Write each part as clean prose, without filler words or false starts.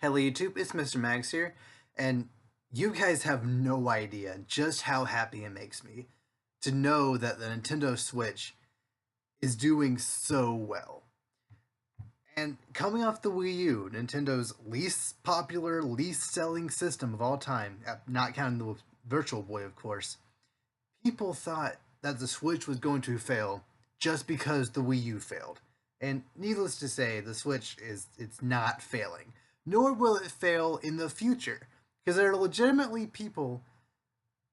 Hello YouTube, it's Mr. Magz here, and you guys have no idea just how happy it makes me to know that the Nintendo Switch is doing so well. And coming off the Wii U, Nintendo's least popular, least selling system of all time, not counting the Virtual Boy, of course, people thought that the Switch was going to fail just because the Wii U failed. And needless to say, the Switch it's not failing. Nor will it fail in the future. Because there are legitimately people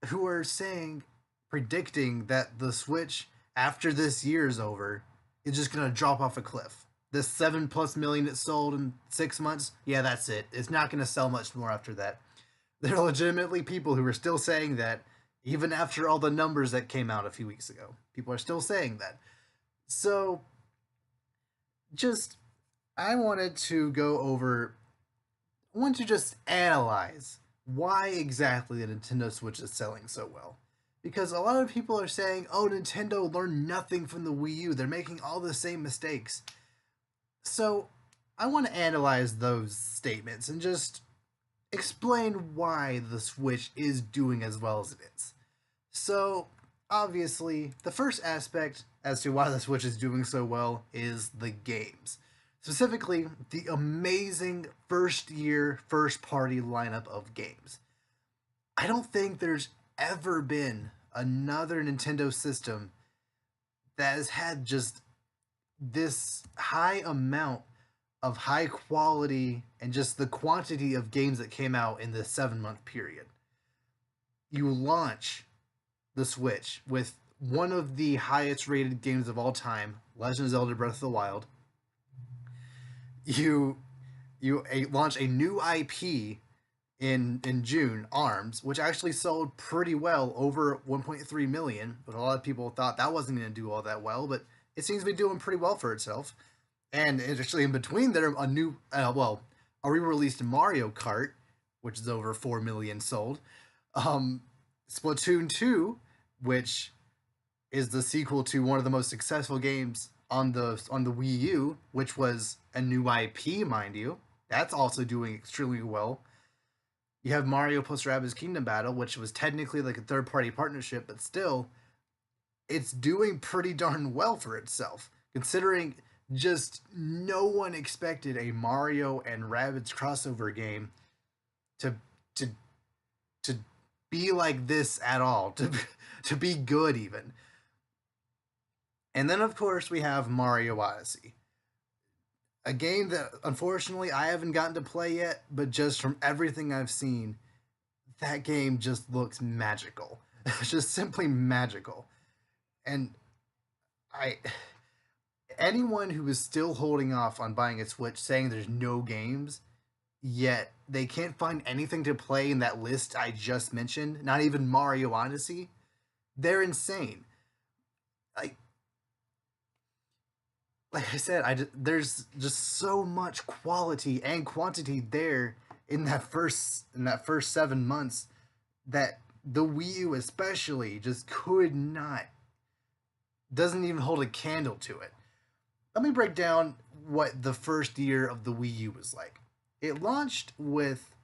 who are saying, predicting that the Switch, after this year is over, is just gonna drop off a cliff. The 7+ million it sold in 6 months, yeah, that's it. It's not gonna sell much more after that. There are legitimately people who are still saying that, even after all the numbers that came out a few weeks ago. People are still saying that. So, just, I wanted to go over, I want to just analyze why exactly the Nintendo Switch is selling so well. Because a lot of people are saying, oh, Nintendo learned nothing from the Wii U. They're making all the same mistakes. So, I want to analyze those statements and just explain why the Switch is doing as well as it is. So, obviously, the first aspect as to why the Switch is doing so well is the games. Specifically, the amazing first year, first party lineup of games. I don't think there's ever been another Nintendo system that has had just this high amount of high quality and just the quantity of games that came out in this 7 month period. You launch the Switch with one of the highest rated games of all time, Legend of Zelda Breath of the Wild. You launch a new IP in June, Arms, which actually sold pretty well, over 1.3 million, but a lot of people thought that wasn't going to do all that well, but it seems to be doing pretty well for itself. And actually, in between there, a new, a re-released Mario Kart, which is over 4 million sold. Splatoon 2, which is the sequel to one of the most successful games on the Wii U, which was a new IP, mind you. That's also doing extremely well. You have Mario plus Rabbids Kingdom Battle, which was technically like a third-party partnership, but still, it's doing pretty darn well for itself, considering just no one expected a Mario and Rabbids crossover game to to to be like this at all, to be good even. And then of course we have Mario Odyssey, a game that unfortunately I haven't gotten to play yet, but just from everything I've seen, that game just looks magical. It's just simply magical. And I anyone who is still holding off on buying a Switch saying there's no games, yet they can't find anything to play in that list I just mentioned, not even Mario Odyssey, they're insane. Like like I said, there's just so much quality and quantity there in that first 7 months that the Wii U especially just could not, doesn't even hold a candle to it. Let me break down what the first year of the Wii U was like. It launched with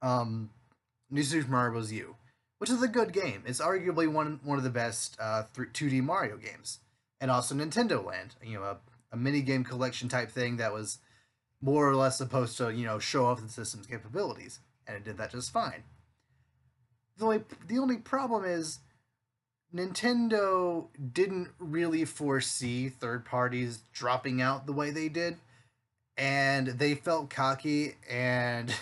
New Super Mario Bros. U, which is a good game. It's arguably one of the best 2D Mario games, and also Nintendo Land. A mini game collection type thing that was more or less supposed to show off the system's capabilities, and it did that just fine. The only problem is Nintendo didn't really foresee third parties dropping out the way they did, and they felt cocky and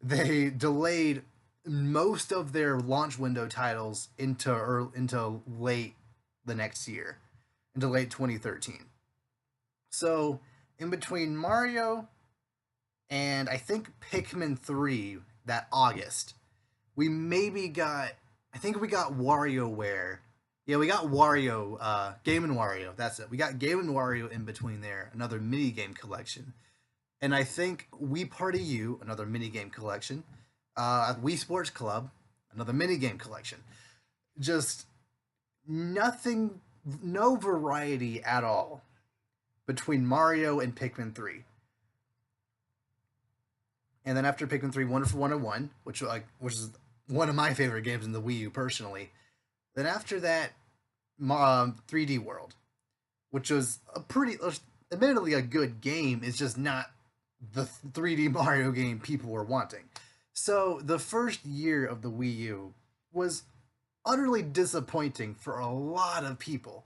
they delayed most of their launch window titles into late the next year, into late 2013. So in between Mario and I think Pikmin 3 that August, we maybe got, I think we got WarioWare. Yeah, we got Game and Wario. That's it. We got Game and Wario in between there, another mini game collection, and I think Wii Party U, another mini game collection, Wii Sports Club, another mini game collection. Just nothing, no variety at all between Mario and Pikmin 3. And then after Pikmin 3, Wonderful 101, which is one of my favorite games in the Wii U personally. Then after that, 3D World, which was admittedly a good game. It's just not the 3D Mario game people were wanting. So the first year of the Wii U was utterly disappointing for a lot of people.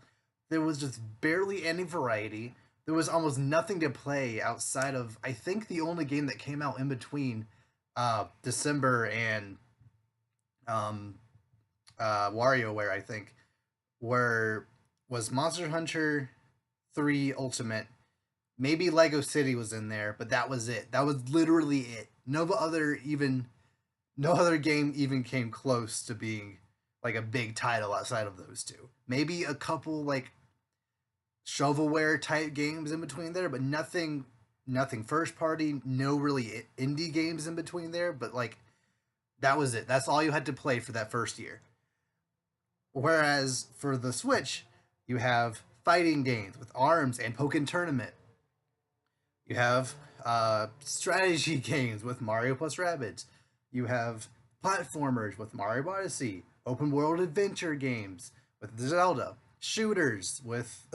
There was just barely any variety. There was almost nothing to play outside of, I think, the only game that came out in between December and um, WarioWare, I think, where was Monster Hunter 3 Ultimate. Maybe Lego City was in there, but that was it. That was literally it. No other game even came close to being like a big title outside of those two. Maybe a couple like shovelware type games in between there, but nothing first party, no really indie games in between there, but like that was it. That's all you had to play for that first year. Whereas for the Switch, you have fighting games with ARMS and Pokken Tournament. You have strategy games with Mario plus Rabbids. You have platformers with Mario Odyssey. Open world adventure games with Zelda. Shooters with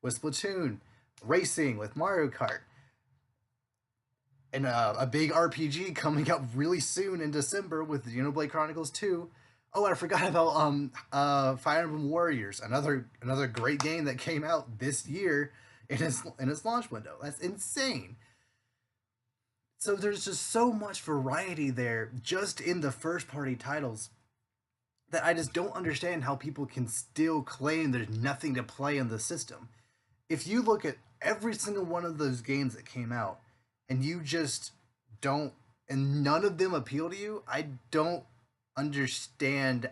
with Splatoon. Racing with Mario Kart. And a big RPG coming out really soon in December with Xenoblade Chronicles 2. Oh, I forgot about Fire Emblem Warriors, another great game that came out this year in its launch window. That's insane. So there's just so much variety there just in the first party titles that I just don't understand how people can still claim there's nothing to play in the system. If you look at every single one of those games that came out and you just don't and none of them appeal to you, I don't understand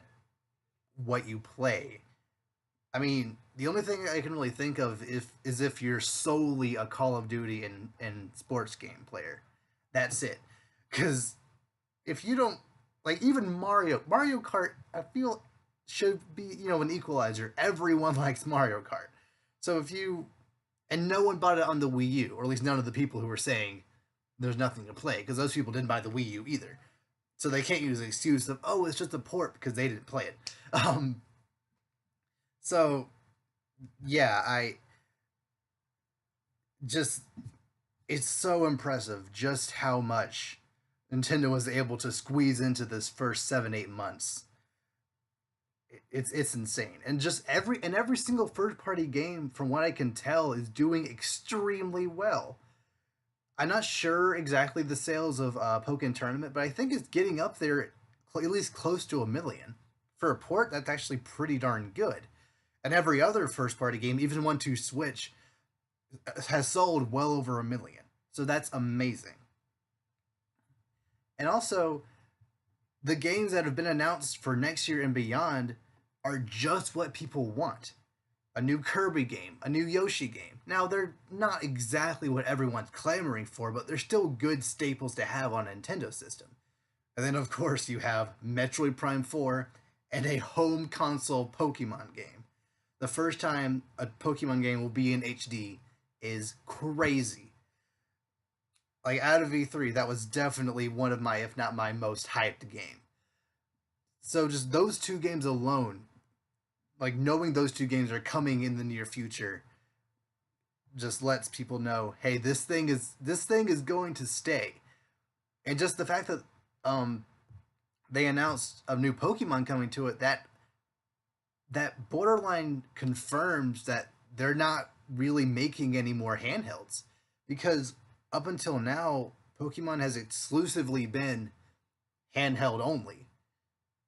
what you play. I mean, the only thing I can really think of is if you're solely a Call of Duty and sports game player. That's it. Because if you don't like even Mario Kart, I feel should be an equalizer. Everyone likes Mario Kart. So if you and no one bought it on the Wii U, or at least none of the people who were saying there's nothing to play, because those people didn't buy the Wii U either. So they can't use the excuse of, oh, it's just a port because they didn't play it. So yeah, I just it's so impressive just how much Nintendo was able to squeeze into this first 7-8 months. It's insane, and just every single first party game, from what I can tell, is doing extremely well. I'm not sure exactly the sales of Pokken Tournament, but I think it's getting up there at least close to 1 million. For a port, that's actually pretty darn good. And every other first party game, even one to Switch, has sold well over 1 million. So that's amazing. And also, the games that have been announced for next year and beyond are just what people want. A new Kirby game, a new Yoshi game. Now, they're not exactly what everyone's clamoring for, but they're still good staples to have on a Nintendo system. And then, of course, you have Metroid Prime 4 and a home console Pokemon game. The first time a Pokemon game will be in HD is crazy. Like, out of E3, that was definitely one of my, if not my most hyped game. So just those two games alone, like knowing those two games are coming in the near future, just lets people know, hey, this thing is going to stay. And just the fact that they announced a new Pokemon coming to it, that borderline confirms that they're not really making any more handhelds, because up until now Pokemon has exclusively been handheld only.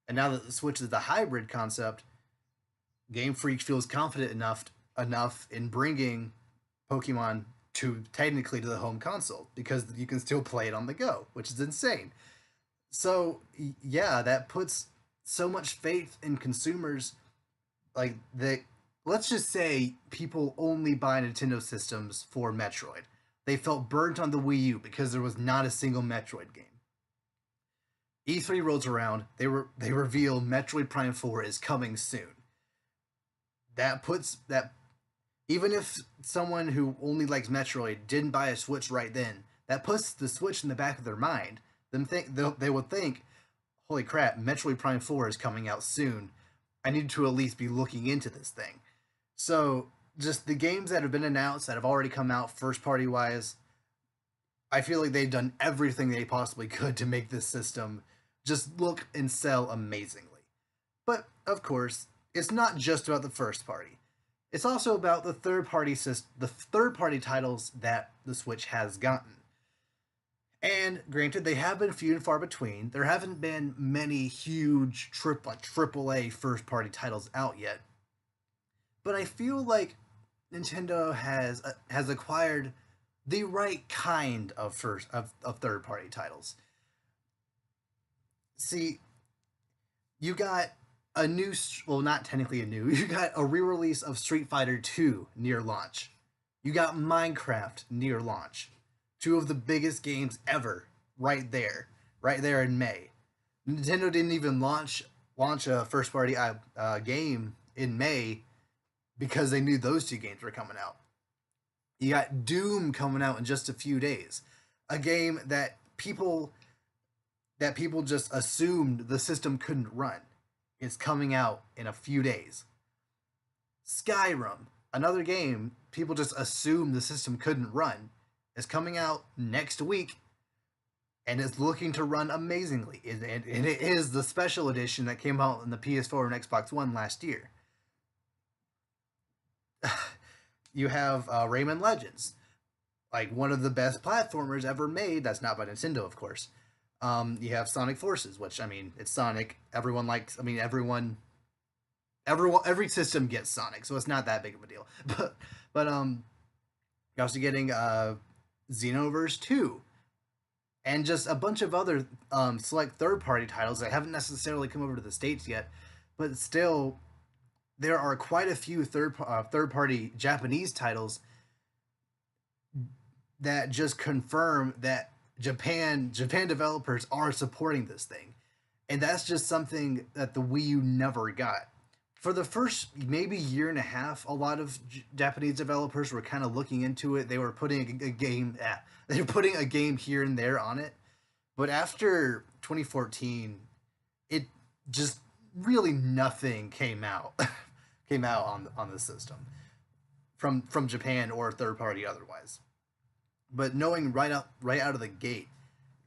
And now that the Switch is the hybrid concept, Game Freak feels confident enough in bringing Pokemon to technically to the home console, because you can still play it on the go, which is insane. So yeah, that puts so much faith in consumers. Like, that, let's just say people only buy Nintendo systems for Metroid. They felt burnt on the Wii U because there was not a single Metroid game. E3 rolls around, they reveal Metroid Prime 4 is coming soon. That puts that, even if someone who only likes Metroid didn't buy a Switch right then, that puts the Switch in the back of their mind. They would think, holy crap, Metroid Prime 4 is coming out soon. I need to at least be looking into this thing. So, just the games that have been announced that have already come out first party wise, I feel like they've done everything they possibly could to make this system just look and sell amazingly. But of course, it's not just about the first party. It's also about the third party titles that the Switch has gotten. And granted, they have been few and far between. There haven't been many huge AAA first party titles out yet. But I feel like Nintendo has acquired the right kind of third party titles. See, you got a new, well, not technically a new, you got a re-release of Street Fighter 2 near launch. You got Minecraft near launch. Two of the biggest games ever right there in May. Nintendo didn't even launch a first party game in May because they knew those two games were coming out. You got Doom coming out in just a few days, a game that people just assumed the system couldn't run. It's coming out in a few days. Skyrim, another game people just assumed the system couldn't run, is coming out next week and is looking to run amazingly. And it is the special edition that came out on the PS4 and Xbox One last year. You have Rayman Legends, like one of the best platformers ever made. That's not by Nintendo, of course. You have Sonic Forces, which, I mean, it's Sonic. Everyone likes. I mean, every system gets Sonic, so it's not that big of a deal. But you're also getting Xenoverse 2, and just a bunch of other select third party titles that haven't necessarily come over to the States yet, but still, there are quite a few third party Japanese titles that just confirm that Japan developers are supporting this thing. And that's just something that the Wii U never got. For the first maybe year and a half, a lot of Japanese developers were kind of looking into it. They were putting they were putting a game here and there on it. But after 2014, it just really nothing came out on the system from Japan or third party otherwise. But knowing right out of the gate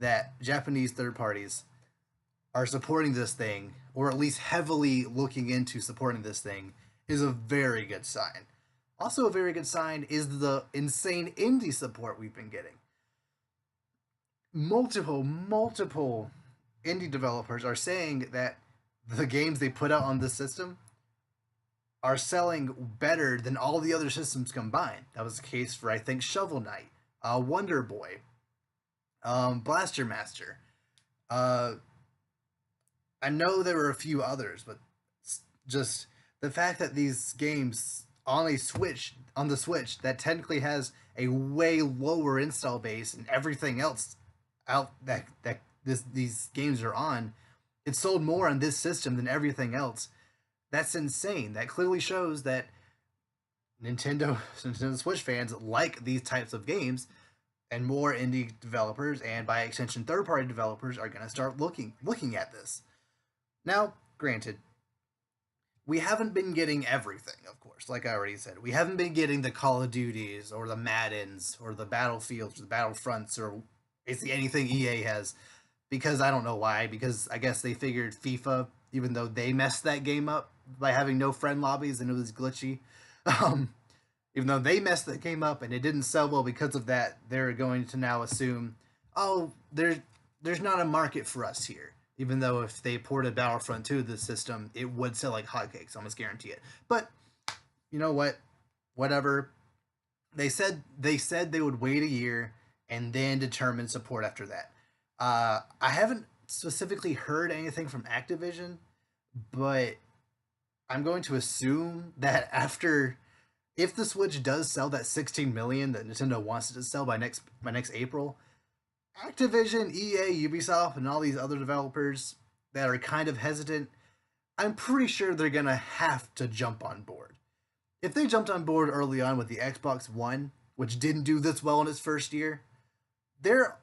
that Japanese third parties are supporting this thing, or at least heavily looking into supporting this thing, is a very good sign. Also, a very good sign is the insane indie support we've been getting. Multiple indie developers are saying that the games they put out on this system are selling better than all the other systems combined. That was the case for, I think, Shovel Knight, Wonder Boy, Blaster Master. I know there were a few others, but just the fact that these games on the Switch that technically has a way lower install base and everything else out these games are on, it sold more on this system than everything else. That's insane. That clearly shows that Nintendo Switch fans like these types of games, and more indie developers and by extension third-party developers are going to start looking at this. Now, granted, we haven't been getting everything, of course. Like I already said, we haven't been getting the Call of Duties or the Maddens or the Battlefields or the Battlefronts or basically anything EA has, because I don't know why. Because I guess they figured FIFA, even though they messed that game up by having no friend lobbies and it was glitchy, even though they messed that game up and it didn't sell well because of that, they're going to now assume, oh, there's not a market for us here. Even though if they ported Battlefront 2 to the system, it would sell like hotcakes. I almost guarantee it. But you know what? Whatever. They said they would wait a year and then determine support after that. I haven't specifically heard anything from Activision, but I'm going to assume that if the Switch does sell that 16 million that Nintendo wants it to sell by next April, Activision, EA, Ubisoft, and all these other developers that are kind of hesitant, I'm pretty sure they're going to have to jump on board. If they jumped on board early on with the Xbox One, which didn't do this well in its first year, they're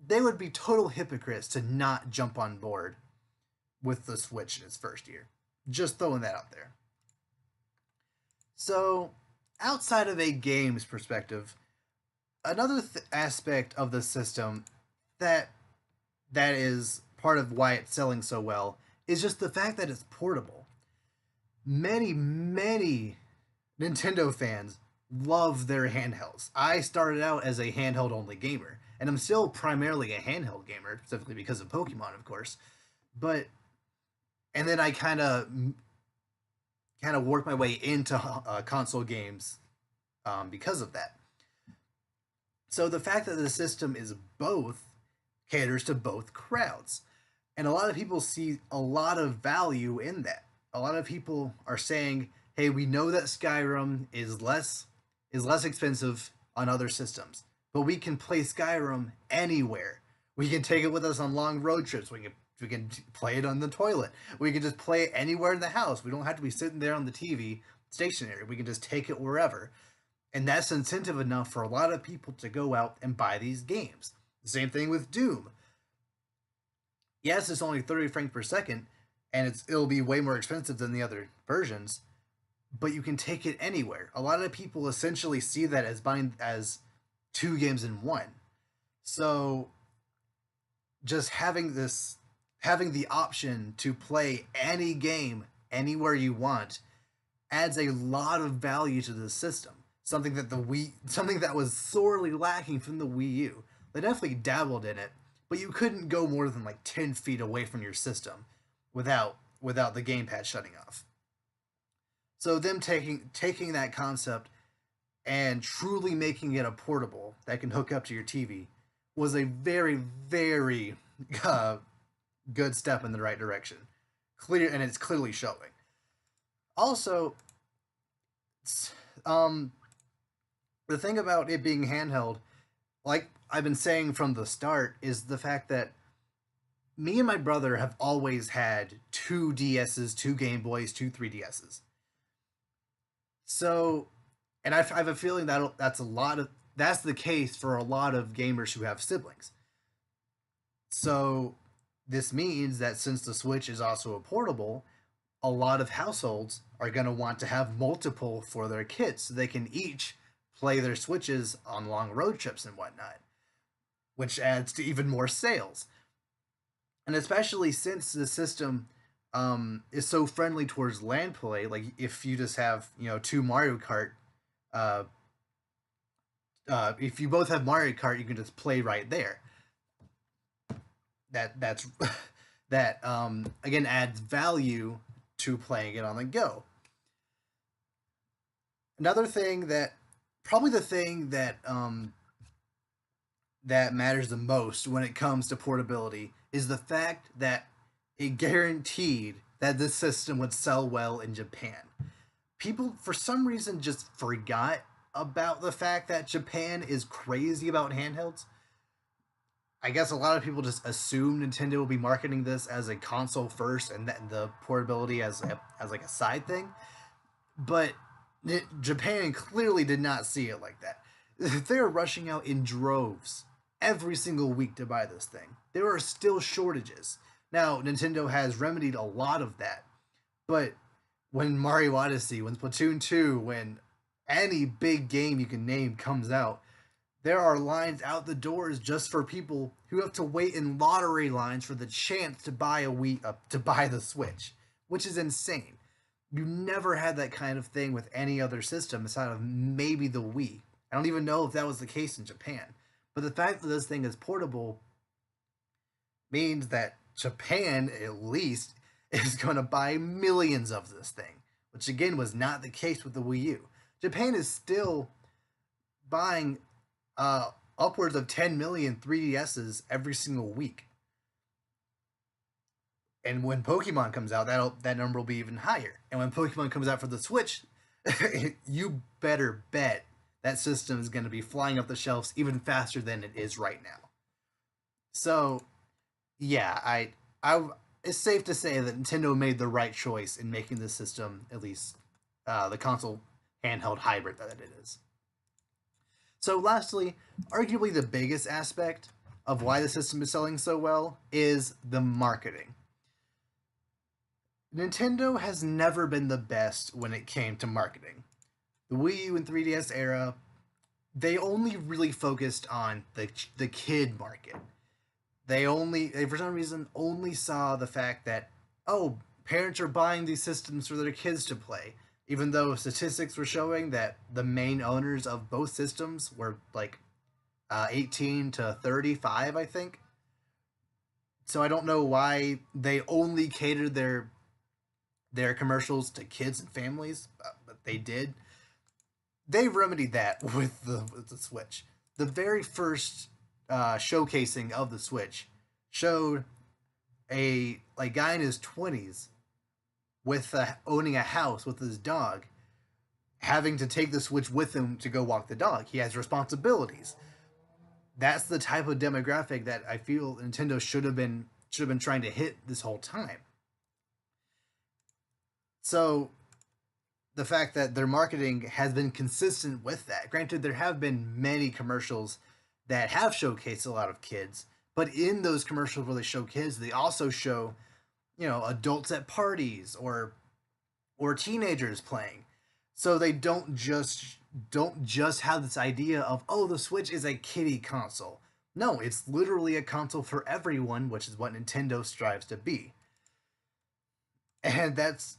they would be total hypocrites to not jump on board with the Switch in its first year. Just throwing that out there. So, outside of a game's perspective, another aspect of the system that that is part of why it's selling so well is just the fact that it's portable. Many Nintendo fans love their handhelds. I started out as a handheld only gamer, and I'm still primarily a handheld gamer, specifically because of Pokemon, of course. But and then I kind of worked my way into console games because of that. So the fact that the system is both caters to both crowds, and a lot of people see a lot of value in that. A lot of people are saying, "Hey, we know that Skyrim is less expensive on other systems, but we can play Skyrim anywhere. We can take it with us on long road trips. We can play it on the toilet. We can just play it anywhere in the house. We don't have to be sitting there on the TV stationary. We can just take it wherever." And that's incentive enough for a lot of people to go out and buy these games. The same thing with Doom. Yes, it's only 30 frames per second, and it'll be way more expensive than the other versions, but you can take it anywhere. A lot of people essentially see that as buying as two games in one. So just having the option to play any game anywhere you want adds a lot of value to the system. Something that was sorely lacking from the Wii U. They definitely dabbled in it, but you couldn't go more than like 10 feet away from your system without the gamepad shutting off. So them taking that concept and truly making it a portable that can hook up to your TV was a very uh, good step in the right direction. Clear, and it's clearly showing. Also, um, the thing about it being handheld, like I've been saying from the start, is the fact that me and my brother have always had two DSs, two Game Boys, two 3DSs. So, and I have a feeling that that's the case for a lot of gamers who have siblings. So, this means that since the Switch is also a portable, a lot of households are going to want to have multiple for their kids so they can each play their Switches on long road trips and whatnot, which adds to even more sales. And especially since the system is so friendly towards land play, like if you just have two Mario Kart, uh, if you both have Mario Kart, you can just play right there. That's that again adds value to playing it on the go. Another thing that probably the thing that matters the most when it comes to portability is the fact that it guaranteed that this system would sell well in Japan. People, for some reason, just forgot about the fact that Japan is crazy about handhelds. I guess a lot of people just assume Nintendo will be marketing this as a console first, and then the portability as like a side thing. But Japan clearly did not see it like that. They are rushing out in droves every single week to buy this thing. There are still shortages. Now, Nintendo has remedied a lot of that, but when Mario Odyssey, when Splatoon 2, when any big game you can name comes out, there are lines out the doors just for people who have to wait in lottery lines for the chance to buy to buy the Switch, which is insane. You never had that kind of thing with any other system aside of maybe the Wii. I don't even know if that was the case in Japan. But the fact that this thing is portable means that Japan, at least, is going to buy millions of this thing, which again was not the case with the Wii U. Japan is still buying upwards of 10 million 3DSs every single week. And when Pokemon comes out, that number will be even higher. And when Pokemon comes out for the Switch, you better bet that system is going to be flying up the shelves even faster than it is right now. So, yeah, it's safe to say that Nintendo made the right choice in making this system, at least the console handheld hybrid that it is. So, lastly, arguably the biggest aspect of why the system is selling so well is the marketing. Nintendo has never been the best when it came to marketing. The Wii U and 3DS era, they only really focused on the kid market. They for some reason only saw the fact that, oh, parents are buying these systems for their kids to play, even though statistics were showing that the main owners of both systems were like 18 to 35, I think. So I don't know why they only catered their commercials to kids and families, but they did. They remedied that with the Switch. The very first showcasing of the Switch showed a like guy in his 20s with owning a house with his dog, having to take the Switch with him to go walk the dog. He has responsibilities. That's the type of demographic that I feel Nintendo should have been trying to hit this whole time. So the fact that their marketing has been consistent with that. Granted, there have been many commercials that have showcased a lot of kids, but in those commercials where they show kids, they also show, adults at parties or teenagers playing. So they don't just have this idea of, oh, the Switch is a kiddie console. No, it's literally a console for everyone, which is what Nintendo strives to be. And that's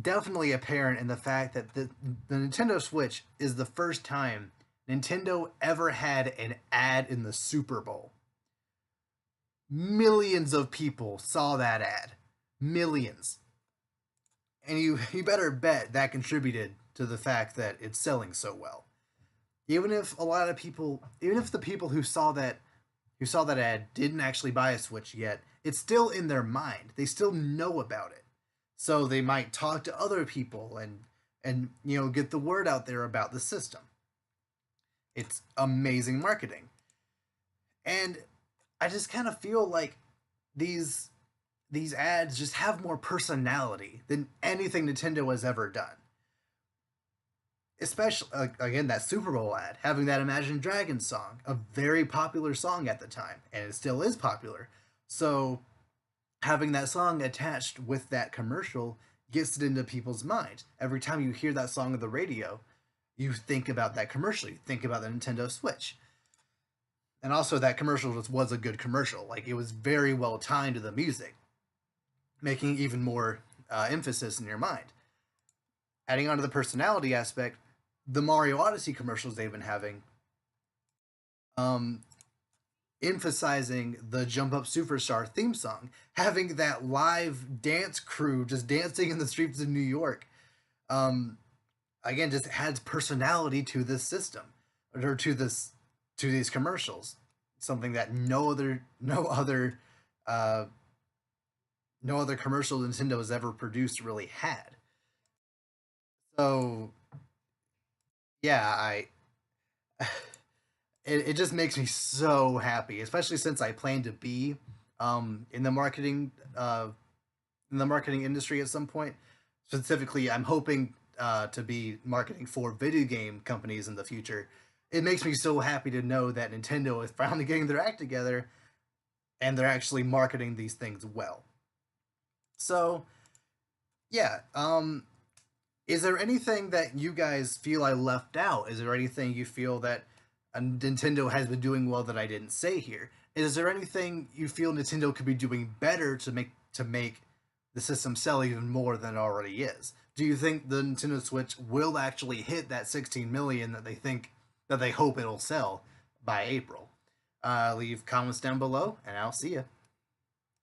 definitely apparent in the fact that the Nintendo Switch is the first time Nintendo ever had an ad in the Super Bowl. Millions of people saw that ad. Millions. And you better bet that contributed to the fact that it's selling so well. Even if the people who saw that ad didn't actually buy a Switch yet, it's still in their mind. They still know about it. So they might talk to other people and get the word out there about the system. It's amazing marketing. And I just kind of feel like these these ads just have more personality than anything Nintendo has ever done. Especially again that Super Bowl ad having that Imagine Dragons song, a very popular song at the time, and it still is popular. So having that song attached with that commercial gets it into people's minds. Every time you hear that song on the radio, you think about that commercial. You think about the Nintendo Switch. And also that commercial just was a good commercial. Like it was very well timed to the music, making even more emphasis in your mind. Adding on to the personality aspect, the Mario Odyssey commercials they've been having, um, emphasizing the Jump Up Superstar theme song, having that live dance crew just dancing in the streets of New York, um, again, just adds personality to this system or to these commercials. Something that uh, no other commercial Nintendo has ever produced really had. So yeah, it just makes me so happy, especially since I plan to be in the marketing industry at some point. Specifically, I'm hoping to be marketing for video game companies in the future. It makes me so happy to know that Nintendo is finally getting their act together and they're actually marketing these things well. So yeah, is there anything that you guys feel I left out? Is there anything you feel that Nintendo has been doing well that I didn't say here? Is there anything you feel Nintendo could be doing better to make the system sell even more than it already is? Do you think the Nintendo Switch will actually hit that 16 million that they hope it'll sell by April? Leave comments down below, and I'll see you.